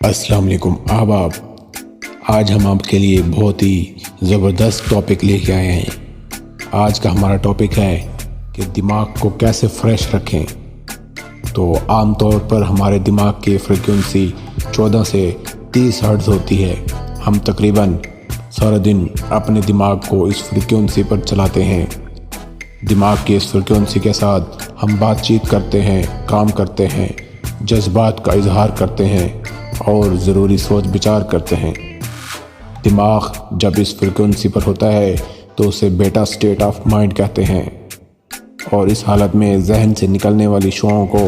अस्सलाम वालेकुम अहबाब। आज हम आपके लिए बहुत ही ज़बरदस्त टॉपिक लेके आए हैं। आज का हमारा टॉपिक है कि दिमाग को कैसे फ्रेश रखें। तो आम तौर पर हमारे दिमाग की फ्रीक्वेंसी 14 से 30 हर्ट्ज़ होती है। हम तकरीबन सारा दिन अपने दिमाग को इस फ्रीक्वेंसी पर चलाते हैं। दिमाग की इस फ्रीक्वेंसी के साथ हम बातचीत करते हैं, काम करते हैं, जज्बात का इजहार करते हैं और ज़रूरी सोच विचार करते हैं। दिमाग जब इस फ्रीक्वेंसी पर होता है तो उसे बेटा स्टेट ऑफ माइंड कहते हैं और इस हालत में जहन से निकलने वाली शुआओं को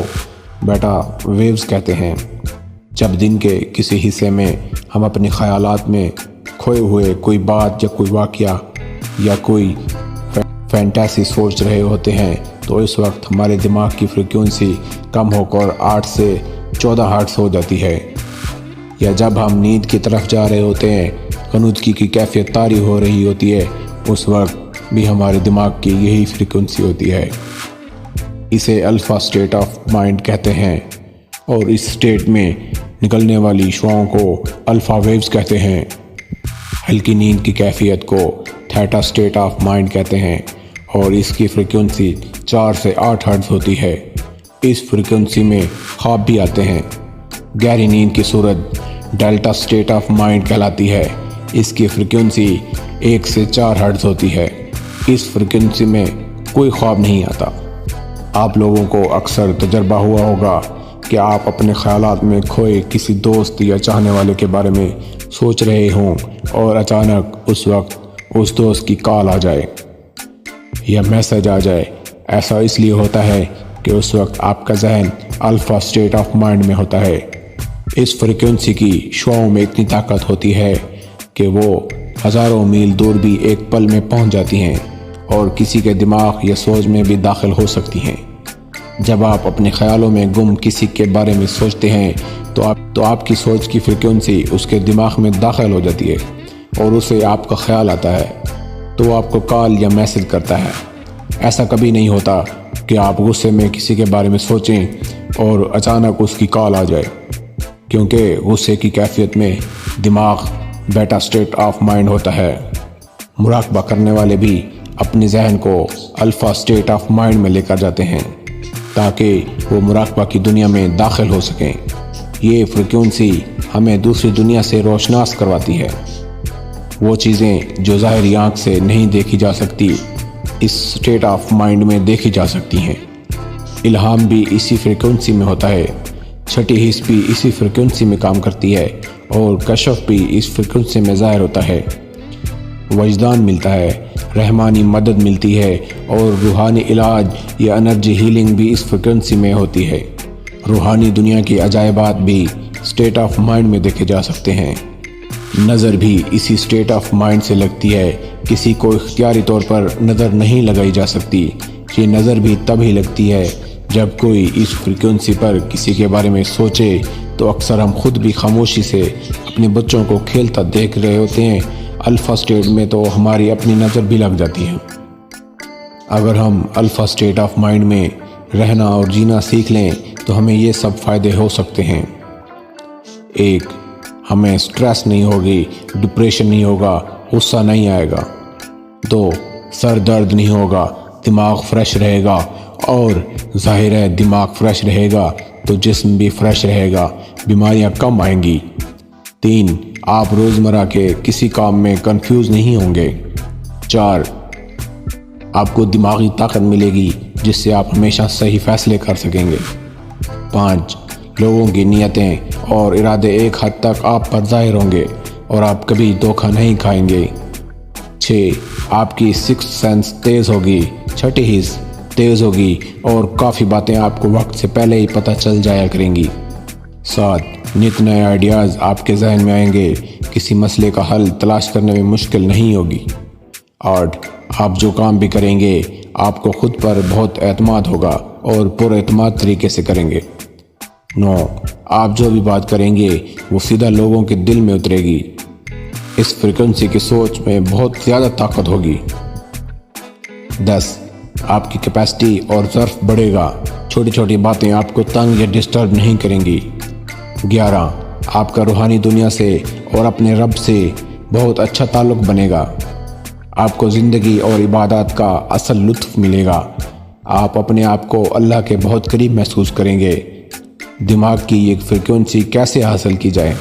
बेटा वेव्स कहते हैं। जब दिन के किसी हिस्से में हम अपने ख़यालात में खोए हुए कोई बात या कोई वाक़या या कोई फैंटेसी सोच रहे होते हैं तो इस वक्त हमारे दिमाग की फ्रीक्वेंसी कम होकर 8 से 14 हर्ट्ज़ हो जाती है। या जब हम नींद की तरफ जा रहे होते हैं, क़नूदगी की कैफियत तारी हो रही होती है, उस वक्त भी हमारे दिमाग की यही फ्रीक्वेंसी होती है। इसे अल्फ़ा स्टेट ऑफ माइंड कहते हैं और इस स्टेट में निकलने वाली शुआओं को अल्फ़ा वेव्स कहते हैं। हल्की नींद की कैफियत को थीटा स्टेट ऑफ माइंड कहते हैं और इसकी फ्रीक्वेंसी 4 से 8 हर्ट्ज़ होती है। इस फ्रीक्वेंसी में ख्वाब भी आते हैं। गहरी नींद की सूरत डेल्टा स्टेट ऑफ माइंड कहलाती है। इसकी फ्रीक्वेंसी 1 से 4 हर्ट्ज़ होती है। इस फ्रीक्वेंसी में कोई ख्वाब नहीं आता। आप लोगों को अक्सर तजर्बा हुआ होगा कि आप अपने ख़यालात में खोए किसी दोस्त या चाहने वाले के बारे में सोच रहे हों और अचानक उस वक्त उस दोस्त की कॉल आ जाए या मैसेज आ जाए। ऐसा इसलिए होता है कि उस वक्त आपका जहन अल्फ़ा स्टेट ऑफ माइंड में होता है। इस फ्रीक्वेंसी की शुआओं में इतनी ताकत होती है कि वो हज़ारों मील दूर भी एक पल में पहुंच जाती हैं और किसी के दिमाग या सोच में भी दाखिल हो सकती हैं। जब आप अपने ख़यालों में गुम किसी के बारे में सोचते हैं तो आपकी सोच की फ्रीक्वेंसी उसके दिमाग में दाखिल हो जाती है और उसे आपका ख्याल आता है तो आपको कॉल या मैसेज करता है। ऐसा कभी नहीं होता कि आप गुस्से में किसी के बारे में सोचें और अचानक उसकी कॉल आ जाए, क्योंकि गुस्से की कैफियत में दिमाग बेटा स्टेट ऑफ माइंड होता है। मुराकबा करने वाले भी अपने जहन को अल्फ़ा स्टेट ऑफ माइंड में लेकर जाते हैं ताकि वो मुराकबा की दुनिया में दाखिल हो सकें। ये फ्रीक्वेंसी हमें दूसरी दुनिया से रोशनास करवाती है। वो चीज़ें जो ज़ाहिरी आँख से नहीं देखी जा सकती इस स्टेट ऑफ माइंड में देखी जा सकती हैं। इल्हाम भी इसी फ्रीक्वेंसी में होता है। छठी हिस्स भी इसी फ्रीक्वेंसी में काम करती है और कशफ भी इस फ्रीक्वेंसी में ज़ाहिर होता है। वजदान मिलता है, रहमानी मदद मिलती है और रूहानी इलाज या एनर्जी हीलिंग भी इस फ्रीक्वेंसी में होती है। रूहानी दुनिया की अजायबात भी स्टेट ऑफ माइंड में देखे जा सकते हैं। नज़र भी इसी स्टेट ऑफ माइंड से लगती है। किसी को इख्तियारी तौर पर नज़र नहीं लगाई जा सकती। ये नज़र भी तभी लगती है जब कोई इस फ्रीक्वेंसी पर किसी के बारे में सोचे तो अक्सर हम खुद भी खामोशी से अपने बच्चों को खेलता देख रहे होते हैं। अल्फ़ा स्टेट में तो हमारी अपनी नज़र भी लग जाती है। अगर हम अल्फ़ा स्टेट ऑफ माइंड में रहना और जीना सीख लें तो हमें ये सब फ़ायदे हो सकते हैं। 1, हमें स्ट्रेस नहीं होगी, डिप्रेशन नहीं होगा, गुस्सा नहीं आएगा। 2, सर दर्द नहीं होगा, दिमाग फ्रेश रहेगा और ज़ाहिर है दिमाग फ्रेश रहेगा तो जिस्म भी फ्रेश रहेगा, बीमारियां कम आएंगी। 3, आप रोज़मर्रा के किसी काम में कंफ्यूज नहीं होंगे। 4, आपको दिमागी ताकत मिलेगी जिससे आप हमेशा सही फैसले कर सकेंगे। 5, लोगों की नीयतें और इरादे एक हद तक आप पर ज़ाहिर होंगे और आप कभी धोखा नहीं खाएंगे। 6, आपकी सिक्स्थ सेंस तेज़ होगी, छठी हिस्स तेज़ होगी और काफ़ी बातें आपको वक्त से पहले ही पता चल जाया करेंगी। 7, नित नए आइडियाज़ आपके जहन में आएंगे, किसी मसले का हल तलाश करने में मुश्किल नहीं होगी। 8, आप जो काम भी करेंगे आपको खुद पर बहुत एतमाद होगा और पुरएतमाद तरीके से करेंगे। 9, आप जो भी बात करेंगे वो सीधा लोगों के दिल में उतरेगी। इस फ्रीक्वेंसी की सोच में बहुत ज़्यादा ताकत होगी। 10, आपकी कैपेसिटी और ज़र्फ बढ़ेगा, छोटी छोटी बातें आपको तंग या डिस्टर्ब नहीं करेंगी। 11, آپ کا روحانی دنیا سے اور اپنے رب سے بہت اچھا تعلق بنے گا۔ آپ کو زندگی اور عبادات کا اصل لطف ملے گا۔ آپ اپنے آپ کو اللہ کے بہت قریب محسوس کریں گے۔ دماغ کی ایک فریکوینسی کیسے حاصل کی جائے؟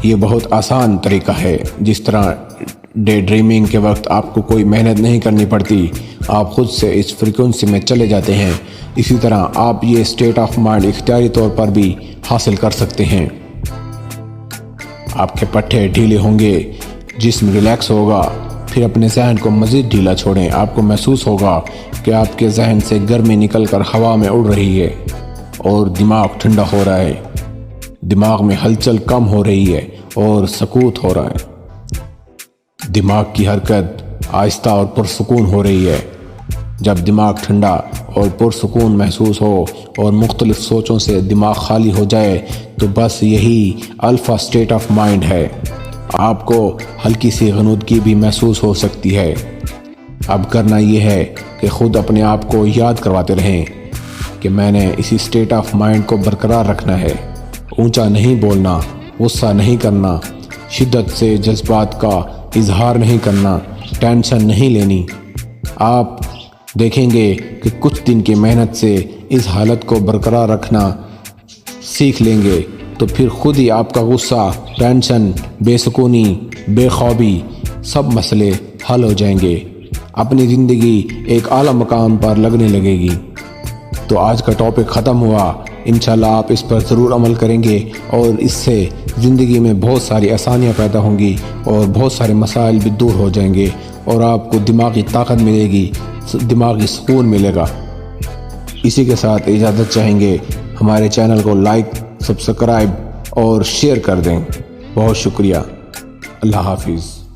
یہ بہت آسان طریقہ ہے۔ جس طرح ڈے ڈریمنگ کے وقت آپ کو کوئی محنت نہیں کرنی پڑتی، آپ خود سے اس فریکوینسی میں چلے جاتے ہیں، اسی طرح آپ یہ اسٹیٹ آف مائنڈ اختیاری طور پر بھی حاصل کر سکتے ہیں۔ آپ کے پٹھے ڈھیلے ہوں گے، جسم ریلیکس ہوگا۔ پھر اپنے ذہن کو مزید ڈھیلا چھوڑیں۔ آپ کو محسوس ہوگا کہ آپ کے ذہن سے گرمی نکل کر ہوا میں اڑ رہی ہے اور دماغ ٹھنڈا ہو رہا ہے۔ دماغ میں ہلچل کم ہو رہی ہے اور سکوت ہو رہا ہے۔ دماغ کی حرکت آہستہ اور پرسکون ہو رہی ہے۔ جب دماغ ٹھنڈا اور پرسکون محسوس ہو اور مختلف سوچوں سے دماغ خالی ہو جائے تو بس یہی الفا اسٹیٹ آف مائنڈ ہے۔ آپ کو ہلکی سی غنودگی بھی محسوس ہو سکتی ہے۔ اب کرنا یہ ہے کہ خود اپنے آپ کو یاد کرواتے رہیں کہ میں نے اسی اسٹیٹ آف مائنڈ کو برقرار رکھنا ہے۔ اونچا نہیں بولنا، غصہ نہیں کرنا، شدت سے جذبات کا اظہار نہیں کرنا، ٹینشن نہیں لینی۔ آپ دیکھیں گے کہ کچھ دن کی محنت سے اس حالت کو برقرار رکھنا سیکھ لیں گے تو پھر خود ہی آپ کا غصہ، ٹینشن، بے سکونی، بے خوابی سب مسئلے حل ہو جائیں گے۔ اپنی زندگی ایک اعلیٰ مقام پر لگنے لگے گی۔ تو آج کا ٹاپک ختم ہوا۔ انشاءاللہ آپ اس پر ضرور عمل کریں گے اور اس سے زندگی میں بہت ساری آسانیاں پیدا ہوں گی اور بہت سارے مسائل بھی دور ہو جائیں گے اور آپ کو دماغی طاقت ملے گی، دماغی سکون ملے گا۔ اسی کے ساتھ اجازت چاہیں گے، ہمارے چینل کو لائک، سبسکرائب اور شیئر کر دیں۔ بہت شکریہ۔ اللہ حافظ۔